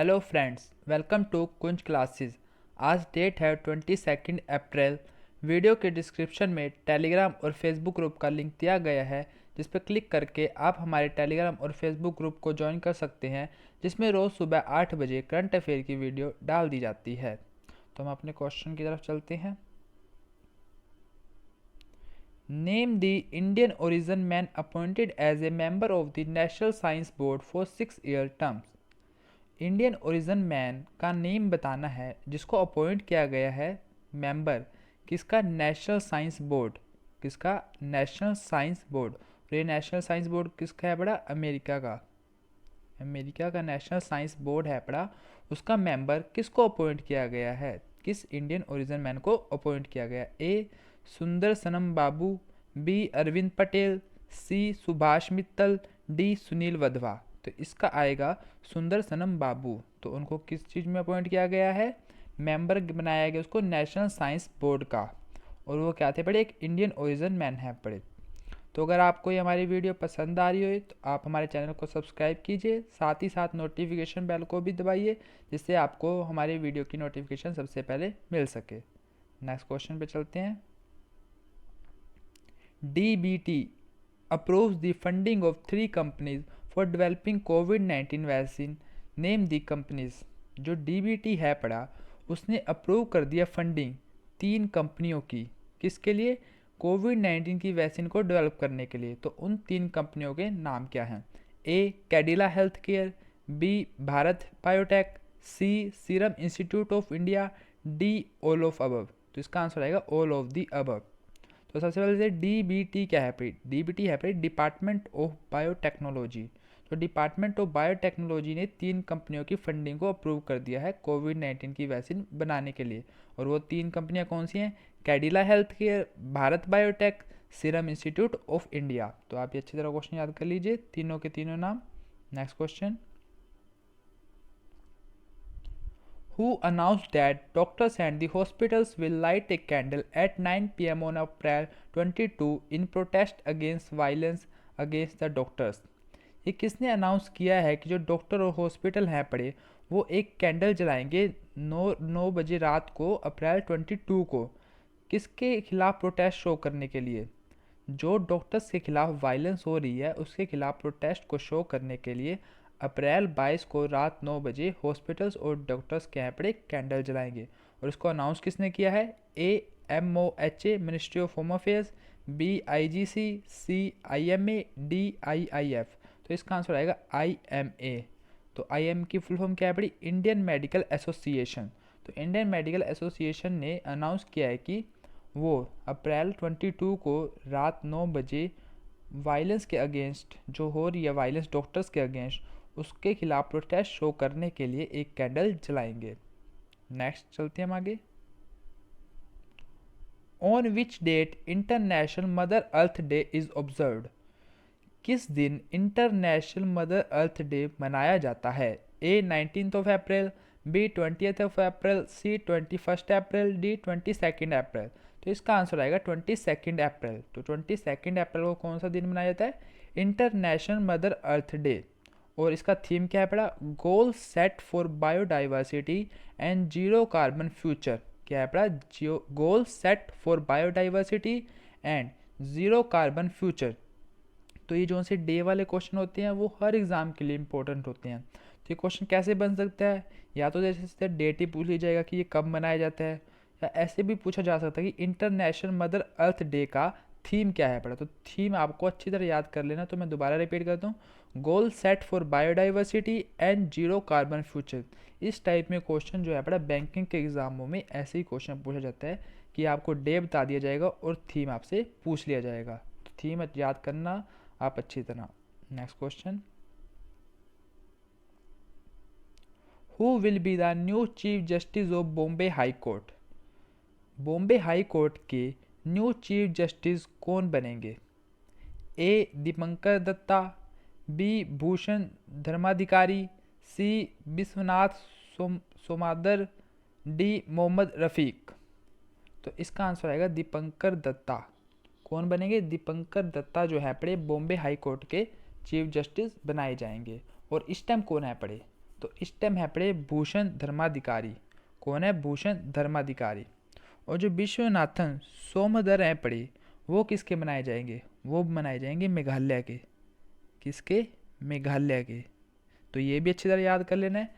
Hello friends, welcome to Kunj classes. आज date है 22 April. Video के डिस्क्रिप्शन में टेलीग्राम और फेसबुक ग्रुप का लिंक दिया गया है, जिस पर क्लिक करके आप हमारे टेलीग्राम और फेसबुक ग्रुप को ज्वाइन कर सकते हैं, जिसमें रोज़ सुबह 8 बजे करंट अफेयर की वीडियो डाल दी जाती है। तो हम अपने क्वेश्चन की तरफ चलते हैं। Name the Indian origin man appointed as a member of the National Science Board for 6 year terms. Indian origin man का नेम बताना है जिसको अपॉइंट किया गया है मेंबर किसका, नेशनल साइंस बोर्ड। किसका? National Science Board. और ये नेशनल साइंस बोर्ड किसका है बड़ा? अमेरिका का। अमेरिका का नेशनल साइंस बोर्ड है बड़ा, उसका मेंबर किसको अपॉइंट किया गया है? किस इंडियन ओरिजिन मैन को अपॉइंट किया गया? ए सुंदर सनम बाबू, बी अरविंद पटेल, सी सुभाष मित्तल, डी सुनील वधवा। तो इसका आएगा सुंदर सनम बाबू। तो उनको किस चीज़ में अपॉइंट किया गया है? मेंबर बनाया गया उसको नेशनल साइंस बोर्ड का। और वो क्या थे बड़े? एक इंडियन ओरिजिन मैन है बड़े। तो अगर आपको ये हमारी वीडियो पसंद आ रही हो तो आप हमारे चैनल को सब्सक्राइब कीजिए, साथ ही साथ नोटिफिकेशन बेल को भी दबाइए, जिससे आपको हमारी वीडियो की नोटिफिकेशन सबसे पहले मिल सके। नेक्स्ट क्वेश्चन पे चलते हैं। DBT approves the funding of 3 companies for developing COVID-19 vaccine. Name the companies. जो DBT है पड़ा, उसने अप्रूव कर दिया फंडिंग 3 कंपनियों की। किसके लिए? कोविड-19 की वैक्सीन को डेवलप करने के लिए। तो उन 3 कंपनियों के नाम क्या हैं? A Cadila Health Care, B Bharat Biotech, C Serum Institute of India, D all of above. तो इसका आंसर आएगा ऑल ऑफ दी अबव। तो सबसे पहले से DBT क्या है? DBT है डिपार्टमेंट ऑफ बायोटेक्नोलॉजी। तो डिपार्टमेंट ऑफ बायोटेक्नोलॉजी ने 3 कंपनियों की फंडिंग को अप्रूव कर दिया है कोविड-19 की वैक्सीन बनाने के लिए। और वो 3 कंपनियां कौन सी हैं? Cadila Health care, Bharat biotech, serum Institute of India. तो आप ये अच्छी तरह क्वेश्चन याद कर लीजिए, तीनों के तीनों नाम। Next question. Who announced that doctors and the hospitals will light a candle at 9 p.m. on April 22 in protest against violence against the doctors। ये किसने अनाउंस किया है कि जो डॉक्टर और हॉस्पिटल हैं पड़े, वो एक कैंडल जलाएंगे 9 बजे रात को अप्रैल 22 को। किसके खिलाफ प्रोटेस्ट शो करने के लिए? जो डॉक्टर्स के खिलाफ वायलेंस हो रही है उसके खिलाफ प्रोटेस्ट को शो करने के लिए अप्रैल 22 को रात 9 बजे हॉस्पिटल्स और डॉक्टर्स के यहाँ पर एक कैंडल जलाएंगे। और इसको अनाउंस किसने किया है? MOHA ministry of home affairs, B IGC, C IMA, D IIF। तो इसका आंसर आएगा IMA। तो IM की फुल फॉर्म क्या है बड़ी? Indian medical association. तो इंडियन मेडिकल एसोसिएशन ने अनाउंस किया है कि वो अप्रैल 22 को रात 9 बजे वायलेंस के अगेंस्ट जो हो रही है, वायलेंस डॉक्टर्स के अगेंस्ट, उसके खिलाफ प्रोटेस्ट शो करने के लिए एक कैंडल जलाएंगे। नेक्स्ट चलते हैं हम आगे। On which date International Mother Earth Day is observed. किस दिन इंटरनेशनल मदर अर्थ डे मनाया जाता है? A 19 April, B 20 April, C 21 April, D 22 अप्रैल। तो इसका आंसर आएगा 22 अप्रैल। तो 22 अप्रैल को कौन सा दिन मनाया जाता है? International Mother Earth day. और इसका थीम क्या है पड़ा? Goal set for biodiversity and zero carbon future. क्या है पड़ा? Goal set for biodiversity and zero carbon future. तो ये जो से डे वाले क्वेश्चन होते हैं वो हर एग्जाम के लिए इंपॉर्टेंट होते हैं। तो ये क्वेश्चन कैसे बन सकता है? या तो जैसे डेट ही पूछ ली जाएगा कि ये कब मनाया जाता है, या ऐसे भी पूछा जा सकता है कि इंटरनेशनल मदर अर्थ डे का थीम क्या है पड़ा। तो थीम आपको अच्छी तरह याद कर लेना। तो मैं दोबारा रिपीट करता हूँ, goal set for biodiversity and zero carbon future. इस टाइप में क्वेश्चन जो है पड़ा बैंकिंग के एग्जामों में ऐसे ही क्वेश्चन पूछा जाता है कि आपको डे बता दिया जाएगा और थीम आपसे पूछ लिया जाएगा। तो थीम याद करना आप अच्छी तरह। Next question. Who will be the new chief Justice of Bombay high court. Bombay high court के न्यू चीफ जस्टिस कौन बनेंगे? ए दीपंकर दत्ता, बी भूषण धर्माधिकारी, सी विश्वनाथ सोमादर, डी मोहम्मद रफ़ीक। तो इसका आंसर आएगा दीपंकर दत्ता। कौन बनेंगे? दीपंकर दत्ता जो है पड़े बॉम्बे हाई कोर्ट के चीफ जस्टिस बनाए जाएंगे। और इस टाइम कौन है पड़े? तो इस टाइम है पड़े भूषण धर्माधिकारी। कौन है? भूषण धर्माधिकारी। और जो विश्वनाथन सोमदर हैं पड़े वो किसके बनाए जाएंगे? वो बनाए जाएंगे मेघालय के। किसके? मेघालय के। तो ये भी अच्छी तरह याद कर लेना है।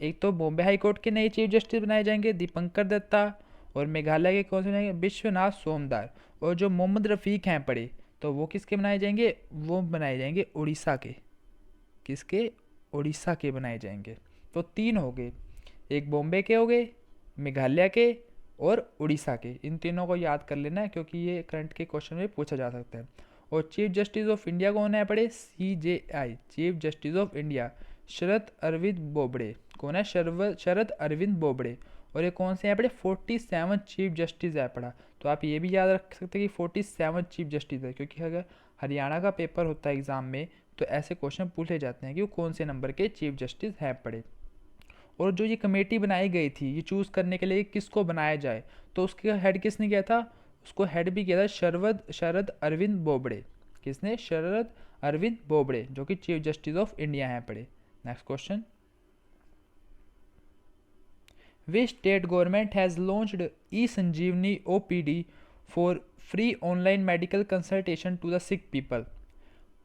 एक तो बॉम्बे हाई कोर्ट के नए चीफ जस्टिस बनाए जाएंगे दीपंकर दत्ता, और मेघालय के कौन से बनाएंगे? विश्वनाथ सोमदार। और जो मोहम्मद रफ़ीक हैं पड़े तो वो किसके बनाए जाएंगे? वो बनाए जाएंगे उड़ीसा के। किसके? उड़ीसा के बनाए जाएंगे। तो 3 हो गए, एक बॉम्बे के हो गए, मेघालय के और उड़ीसा के। इन तीनों को याद कर लेना है क्योंकि ये करंट के क्वेश्चन में पूछा जा सकता है। और चीफ जस्टिस ऑफ इंडिया कौन है पड़े? CJI, Chief Justice of India Sharad Arvind Bobde. कौन है? शरद अरविंद बोबड़े। और ये कौन से हैं पड़े? 47 चीफ जस्टिस है पड़ा। तो आप ये भी याद रख सकते हैं कि 47 चीफ जस्टिस है, क्योंकि अगर हरियाणा का पेपर होता है एग्जाम में तो ऐसे क्वेश्चन पूछे जाते हैं कि वो कौन से नंबर के चीफ जस्टिस हैं पड़े। और जो ये कमेटी बनाई गई थी ये चूज़ करने के लिए किसको बनाया जाए, तो उसके हेड किसने किया था? उसको हेड भी किया था शरद अरविंद बोबड़े। किसने? शरद अरविंद बोबड़े, जो कि चीफ जस्टिस ऑफ इंडिया हैं पड़े। Next question, which state government has launched e-संजीवनी OPD for free online medical consultation to the sick people?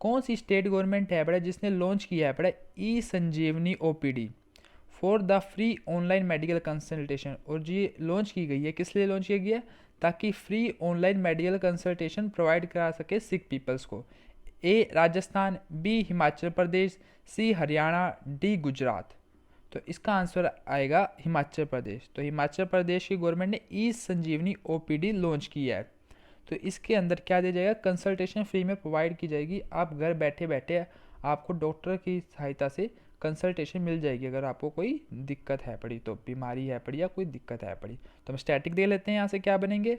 कौन सी स्टेट गवर्नमेंट है बड़ा जिसने लॉन्च किया है बड़ा e-संजीवनी OPD for the free online medical consultation? और जी लॉन्च की गई है, किस लिए लॉन्च किया गया? ताकि free online medical consultation provide करा सके सिक पीपल्स को। A Rajasthan, B Himachal Pradesh, C Haryana, D Gujarat. तो इसका आंसर आएगा हिमाचल प्रदेश। तो हिमाचल प्रदेश की गवर्नमेंट ने e-संजीवनी OPD लॉन्च किया है। तो इसके अंदर क्या दिया जाएगा? कंसल्टेशन फ्री में प्रोवाइड की जाएगी। आप घर बैठे बैठे आपको डॉक्टर की सहायता से कंसल्टेशन मिल जाएगी अगर आपको कोई दिक्कत है पड़ी, तो बीमारी है पड़ी या कोई दिक्कत है पड़ी। तो हम स्टैटिक दे लेते हैं, यहाँ से क्या बनेंगे?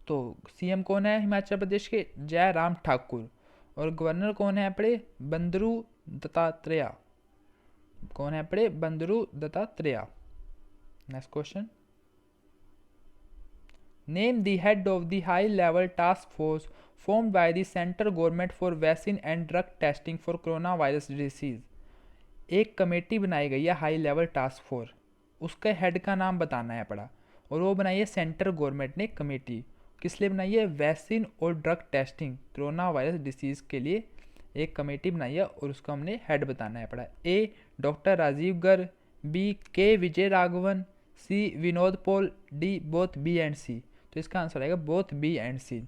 तो CM कौन है हिमाचल प्रदेश के? जयराम ठाकुर। और गवर्नर कौन है पड़े? बंदरू दत्तात्रेय। कौन है पड़े? Bandaru Dattatreya. Next question, name the head of the high level task force formed by the central government for vaccine and drug testing for corona virus disease. एक कमेटी बनाई गई है हाई लेवल टास्क फोर्स, उसके हेड का नाम बताना है पड़ा। और वो बनाई है सेंट्रल गवर्नमेंट ने कमेटी। किस लिए बनाई है? वैक्सीन और drug testing corona virus disease के लिए एक कमेटी बनाई है और उसका हमने हेड बताना है पड़ा। A doctor Rajiv Garg, B K Vijay Raghavan, C Vinod Paul, D both B and C। तो इसका आंसर आएगा बोथ B एंड C।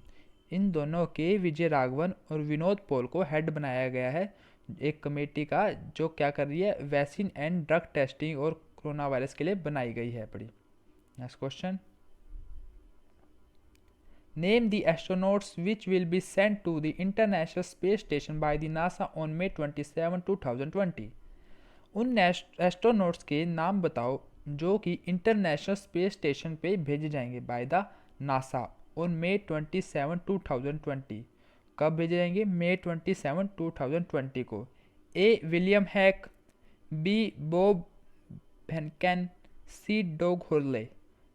इन दोनों के विजय राघवन और विनोद पॉल को हेड बनाया गया है एक कमेटी का, जो क्या कर रही है? वैक्सीन एंड ड्रग टेस्टिंग और कोरोना वायरस के लिए बनाई गई है पड़ी। Next question, name the astronauts which will be sent to the International Space Station by the NASA on May 27, 2020। उन एस्ट्रोनॉट्स के नाम बताओ जो कि इंटरनेशनल स्पेस स्टेशन पे भेजे जाएंगे bye the NASA on May 27, 2020। कब भेजे जाएंगे? May 27, 2020 को। A William Hack, B Bob Behnken, C Doug Hurley.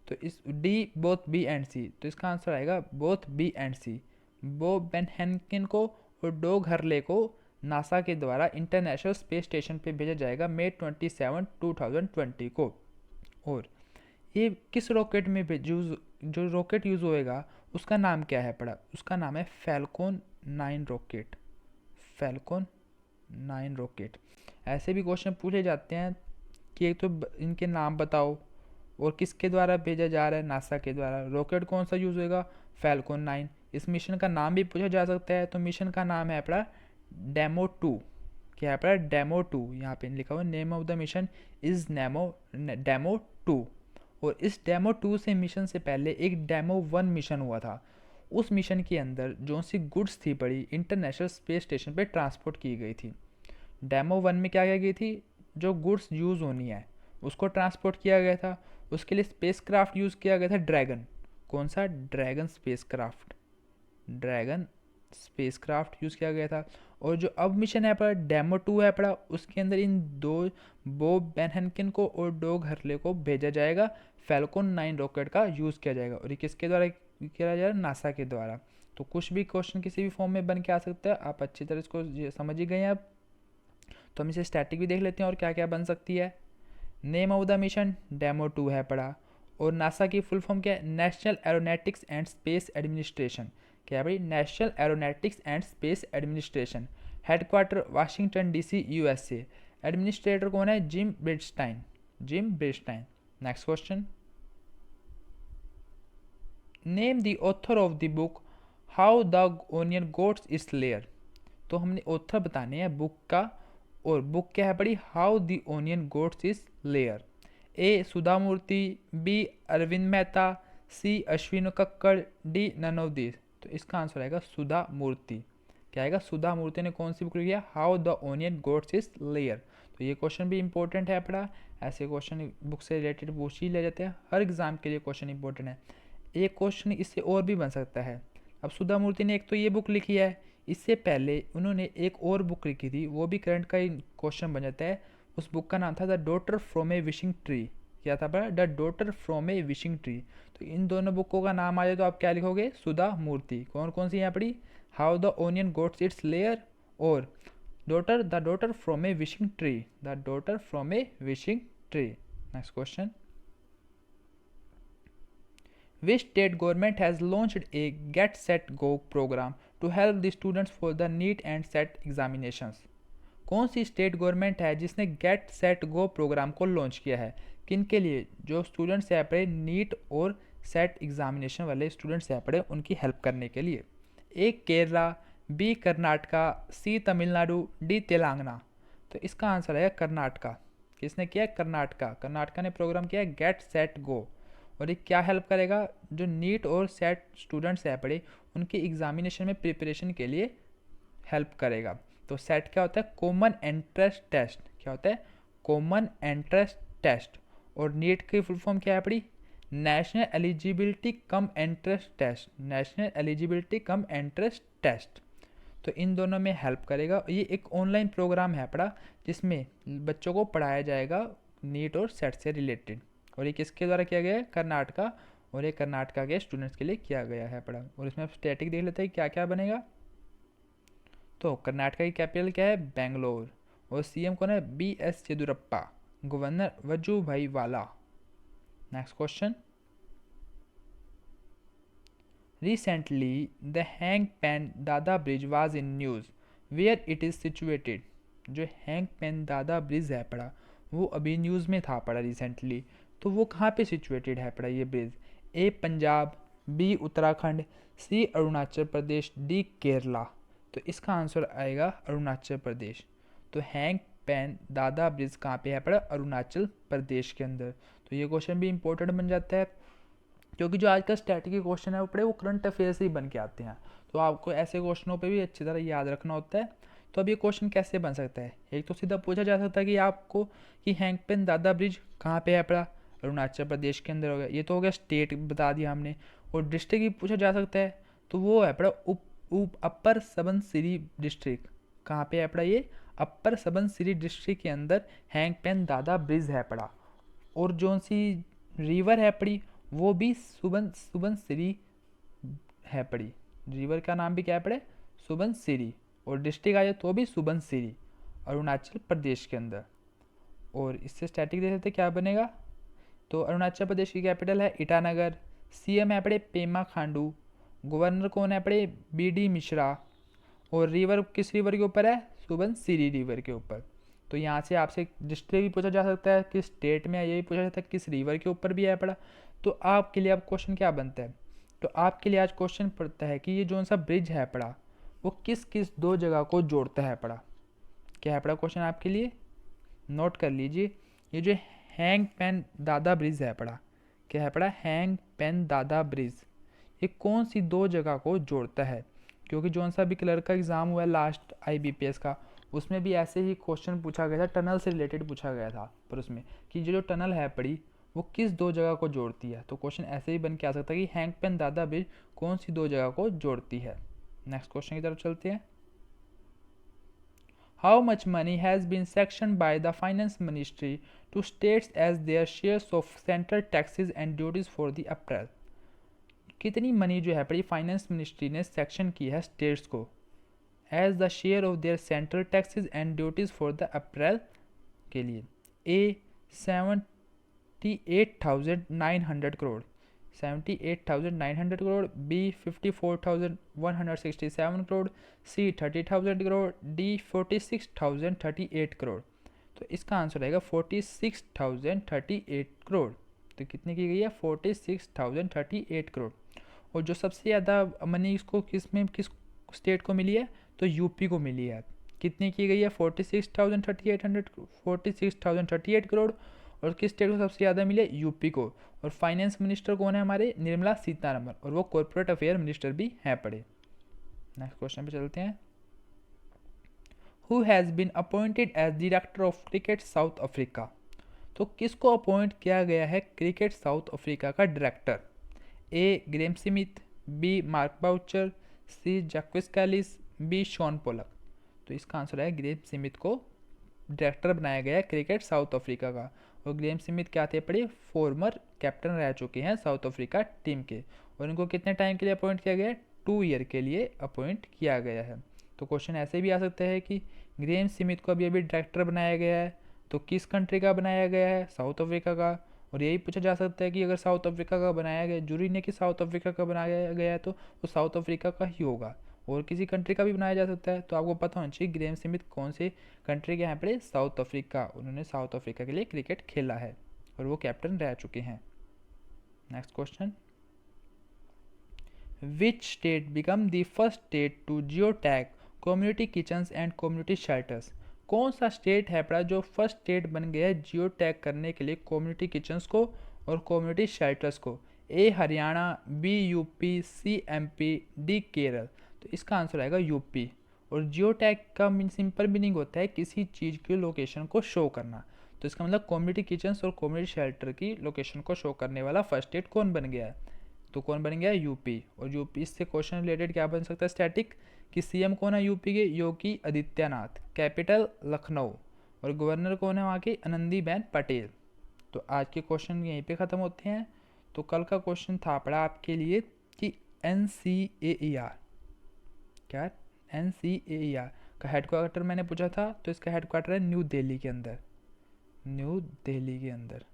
तो इस D both B and C। तो इसका आंसर आएगा both B and C। Bob Behnken को और डॉग हरले को नासा के द्वारा इंटरनेशनल स्पेस स्टेशन पे भेजा जाएगा May 27, 2020 को। और ये किस रॉकेट में जो रॉकेट यूज़ होएगा उसका नाम क्या है पड़ा? उसका नाम है फैल्कॉन 9 रॉकेट। Falcon 9 rocket. ऐसे भी क्वेश्चन पूछे जाते हैं कि एक तो इनके नाम बताओ और किसके द्वारा भेजा जा रहा है? नासा के द्वारा। रॉकेट कौन सा यूज़ होएगा? फैल्कॉन 9। इस मिशन का नाम भी पूछा जा सकता है, तो मिशन का नाम है अपना डेमो 2। क्या है अपना? डेमो 2। यहाँ पे लिखा हुआ name of the mission is demo 2। और इस डेमो 2 से मिशन से पहले एक डेमो 1 मिशन हुआ था। उस मिशन के अंदर जो सी गुड्स थी पड़ी इंटरनेशनल स्पेस स्टेशन पे ट्रांसपोर्ट की गई थी। डेमो 1 में क्या क्या गई थी? जो गुड्स यूज़ होनी है उसको ट्रांसपोर्ट किया गया था। उसके लिए स्पेस क्राफ्ट यूज़ किया गया था ड्रैगन। कौन सा? Dragon space craft. Dragon space craft use किया गया था। और जो अब मिशन है पड़ा डेमो 2 है पड़ा, उसके अंदर इन दो बॉब बेनहनकिन को और डॉग हरले को भेजा जाएगा। फैल्कॉन 9 रॉकेट का यूज़ किया जाएगा और ये किसके द्वारा किया जाएगा? नासा के द्वारा। तो कुछ भी क्वेश्चन किसी भी फॉर्म में बन के आ सकता है, आप अच्छी तरह इसको समझ ही गए हैं अब। तो हम इसे स्टैटिक भी देख लेते हैं और क्या क्या बन सकती है। Name of the mission demo 2 है पढ़ा। और नासा की फुल फॉर्म क्या है, National Aeronautics and Space Administration. क्या है भाई, National Aeronautics and Space Administration. Headquarter Washington DC USA. Administrator कौन है, Jim Bridenstine, Jim Bridenstine. Next question, name the author of the book how the onion gots its layer. तो हमने author बताने हैं book का, और बुक क्या है पढ़ी, how the onion gots its layer. A Sudha Murty, B Arvind Mehta, C Ashwin Kakkar, D none of this. तो इसका आंसर आएगा सुधा मूर्ति। क्या आएगा, सुधा मूर्ति ने कौन सी बुक लिखी है, how the onion gots its layer. तो ये क्वेश्चन भी इंपॉर्टेंट है पढ़ा। ऐसे क्वेश्चन बुक से रिलेटेड पूछ ही ले जाते हैं, हर एग्जाम के लिए क्वेश्चन इंपॉर्टेंट है। एक क्वेश्चन इससे और भी बन सकता है। अब सुधा मूर्ति ने एक तो ये बुक लिखी है, इससे पहले उन्होंने एक और बुक लिखी थी, वो भी करंट का ही क्वेश्चन बन जाता है। उस बुक का नाम था the daughter from a wishing tree. क्या था बड़ा, the daughter from a wishing tree. तो इन दोनों बुकों का नाम आ जाए तो आप क्या लिखोगे, सुधा मूर्ति। कौन कौन सी यहाँ पड़ी, how the onion gots its layer और daughter, the daughter from a wishing tree, the daughter from a wishing tree. Next question, which state government has launched a get set go program to help the students for the NEET and SET examinations। कौन सी state government है जिसने get set go programme को launch किया है, किन के लिए, जो स्टूडेंट्स यहाँ पढ़े नीट और सेट एग्जामिनेशन वाले स्टूडेंट्स यहाँ पढ़े उनकी हेल्प करने के लिए। ए केरला, बी कर्नाटका, सी तमिलनाडु, डी तेलंगाना। तो इसका आंसर है कर्नाटका। किसने किया, कर्नाटका। कर्नाटका ने प्रोग्राम किया गेट सेट गो, और ये क्या हेल्प करेगा, जो नीट और सेट स्टूडेंट्स हैं पढ़े उनके एग्जामिनेशन में प्रिपरेशन के लिए हेल्प करेगा। तो सेट क्या होता है, कॉमन एंट्रेंस टेस्ट। क्या होता है, कॉमन एंट्रेंस टेस्ट। और नीट की फुल फॉर्म क्या है पढ़ी, national eligibility cum entrance test, national eligibility cum entrance test. तो इन दोनों में हेल्प करेगा। ये एक ऑनलाइन प्रोग्राम है पढ़ा, जिसमें बच्चों को पढ़ाया जाएगा नीट और सेट से रिलेटेड। और ये किसके द्वारा किया गया है, कर्नाटका, और ये कर्नाटका के स्टूडेंट्स के लिए किया गया है पढ़ा। और इसमें स्टैटिक देख लेते हैं क्या क्या बनेगा। तो कर्नाटका की कैपिटल क्या है, बेंगलोर, और सीएम कौन है, B S Yediyurappa, governor Vajubhai Vala. Next question, recently the Hangpan Dada bridge was in news where it is situated. जो हैंग पेन दादा ब्रिज है पढ़ा, वो अभी न्यूज़ में था पढ़ा रिसेंटली। तो वो कहाँ पे सिचुएटेड है पढ़ा ये ब्रिज, ए पंजाब, बी उत्तराखंड, सी अरुणाचल प्रदेश, डी केरला। तो इसका आंसर आएगा अरुणाचल प्रदेश। तो हैंग पेन दादा ब्रिज कहाँ पे है पढ़ा, अरुणाचल प्रदेश के अंदर। तो ये क्वेश्चन भी इंपॉर्टेंट बन जाता है, क्योंकि जो आज का स्टैटिक के क्वेश्चन है वो पढ़े वो करंट अफेयर से ही बन के आते हैं। तो आपको ऐसे क्वेश्चनों पे भी अच्छी तरह याद रखना होता है। तो अब ये क्वेश्चन कैसे बन सकता है, एक तो सीधा पूछा जा सकता है कि आपको कि हैंगपेन दादा ब्रिज कहाँ पे है पड़ा, अरुणाचल प्रदेश के अंदर हो गया। ये तो हो गया स्टेट बता दिया हमने। और डिस्ट्रिक्ट भी पूछा जा सकता है, तो वो है पड़ा अपर सबनसिरी डिस्ट्रिक्ट। कहाँ पे है पड़ा ये, अपर सबनसिरी डिस्ट्रिक्ट के अंदर हैंगपेन दादा ब्रिज है पड़ा। और जो सी रिवर है पड़ी वो भी सुबनसिरी है पड़ी, रिवर का नाम भी क्या है पड़े, सुबनसिरी। और डिस्ट्रिक्ट आ जाए तो भी सुबनसिरी, अरुणाचल प्रदेश के अंदर। और इससे स्टैटिक देख लेते क्या बनेगा। तो अरुणाचल प्रदेश की कैपिटल है ईटानगर, सीएम है पड़े पेमा खांडू, गवर्नर कौन है पड़े बी डी मिश्रा, और रिवर किस रिवर के ऊपर है, सुबनसिरी रिवर के ऊपर। तो यहाँ से आपसे डिस्ट्रिक्ट भी पूछा जा सकता है, किस स्टेट में है ये भी पूछा जाता है, किस रिवर के ऊपर भी है पड़ा। तो आपके लिए अब क्वेश्चन क्या बनता है, तो आपके लिए आज क्वेश्चन पड़ता है कि ये जो सा ब्रिज है पड़ा वो किस किस दो जगह को जोड़ता है पड़ा। क्या है पड़ा क्वेश्चन आपके लिए, नोट कर लीजिए। ये जो हैंग पेन दादा ब्रिज है पड़ा, क्या है पड़ा, हैंग पेन दादा ब्रिज, ये कौन सी दो जगह को जोड़ता है। क्योंकि जो सा भी क्लर्क का एग्ज़ाम हुआ है लास्ट IBPS का, उसमें भी ऐसे ही क्वेश्चन पूछा गया था, टनल से रिलेटेड पूछा गया था। पर उसमें कि जो टनल है पड़ी वो किस दो जगह को जोड़ती है। तो क्वेश्चन ऐसे ही बन के आ सकता है कि हैंग पेन दादा ब्रिज कौन सी दो जगह को जोड़ती है। नेक्स्ट क्वेश्चन की तरफ चलते हैं। How much money has been section by the finance ministry to states as their shares of central taxes and duties for the April. कितनी मनी जो है पड़ी फाइनेंस मिनिस्ट्री ने सेक्शन की है स्टेट्स को as the share of their central taxes and duties for the April के लिए? A 78,900 crore, 78,900 crore, B 54,167 crore, C 30,000 crore, D 46,038 crore. तो इसका आंसर रहेगा 46,038 करोड़। तो कितनी की गई है? 46,038 करोड़। और जो सबसे ज़्यादा मनी इसको किस स्टेट को मिली है? तो यूपी को मिली है। कितनी की गई है? 46,038 करोड़। और किस स्टेट को सबसे ज़्यादा मिले? यूपी को। और फाइनेंस मिनिस्टर कौन है हमारे? निर्मला सीतारमण, और वो कॉर्पोरेट अफेयर मिनिस्टर भी हैं पड़े। नेक्स्ट क्वेश्चन पे चलते हैं। Who has been appointed as director of cricket South Africa? तो किसको अपॉइंट किया गया है क्रिकेट साउथ अफ्रीका का director? A Graeme Smith, B Mark Boucher, C Jacques Kallis, B Shaun Pollock. तो इसका आंसर है ग्रेम स्मिथ को डायरेक्टर बनाया गया है क्रिकेट साउथ अफ्रीका का। और ग्रेम स्मिथ क्या थे पड़े? फॉर्मर कैप्टन रह चुके हैं साउथ अफ्रीका टीम के। और इनको कितने टाइम के लिए अपॉइंट किया गया है? 2 ईयर के लिए अपॉइंट किया गया है। तो क्वेश्चन ऐसे भी आ सकता है कि ग्रेम स्मिथ को अभी डायरेक्टर बनाया गया है, तो किस कंट्री का बनाया गया है? साउथ अफ्रीका का। और यही पूछा जा सकता है कि अगर साउथ अफ्रीका का बनाया गया, जरूरी नहीं कि साउथ अफ्रीका का बनाया गया है तो वो साउथ अफ्रीका का ही होगा, और किसी कंट्री का भी बनाया जा सकता है। तो आपको पता होना चाहिए ग्रेम स्मिथ कौन से कंट्री के यहाँ पे? South Africa. उन्होंने साउथ अफ्रीका के लिए क्रिकेट खेला है और वो कैप्टन रह चुके हैं। Next question. Which state become the first state to geo tag community kitchens and community shelters? कौन सा स्टेट है पड़ा जो फर्स्ट स्टेट बन गया है जियो टैग करने के लिए कम्युनिटी किचन्स को और कम्युनिटी शेल्टर्स को? ए हरियाणा, बी यूपी, सी एमपी, डी केरल। तो इसका आंसर आएगा यूपी। और जियो टैग का सिंपल मीनिंग होता है किसी चीज़ की लोकेशन को शो करना। तो इसका मतलब कम्युनिटी किचन्स और कम्युनिटी शेल्टर की लोकेशन को शो करने वाला फर्स्ट स्टेट कौन बन गया है? तो कौन बन गया? यूपी। और यूपी से क्वेश्चन रिलेटेड क्या बन सकता है? स्टैटिक, कि सीएम कौन है यूपी के? योगी आदित्यनाथ, कैपिटल लखनऊ, और गवर्नर कौन है वहाँ की? आनंदीबेन पटेल। तो आज के क्वेश्चन यहीं पे ख़त्म होते हैं। तो कल का क्वेश्चन था पड़ा आपके लिए कि NCAER क्या? NCAER का हेडक्वार्टर मैंने पूछा था, तो इसका हेडक्वार्टर है न्यू दिल्ली के अंदर, न्यू दिल्ली के अंदर।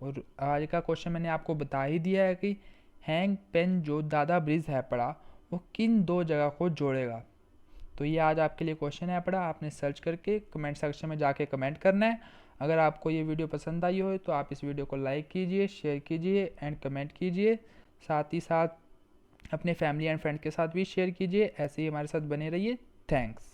और आज का क्वेश्चन मैंने आपको बता ही दिया है कि हैंग पेन जो दादा ब्रिज है पड़ा वो किन 2 जगह को जोड़ेगा। तो ये आज आपके लिए क्वेश्चन है पड़ा, आपने सर्च करके कमेंट सेक्शन में जाके कमेंट करना है। अगर आपको ये वीडियो पसंद आई हो तो आप इस वीडियो को लाइक कीजिए, शेयर कीजिए एंड कमेंट कीजिए। साथ ही साथ अपने फैमिली एंड फ्रेंड के साथ भी शेयर कीजिए। ऐसे ही हमारे साथ बने रहिए। थैंक्स।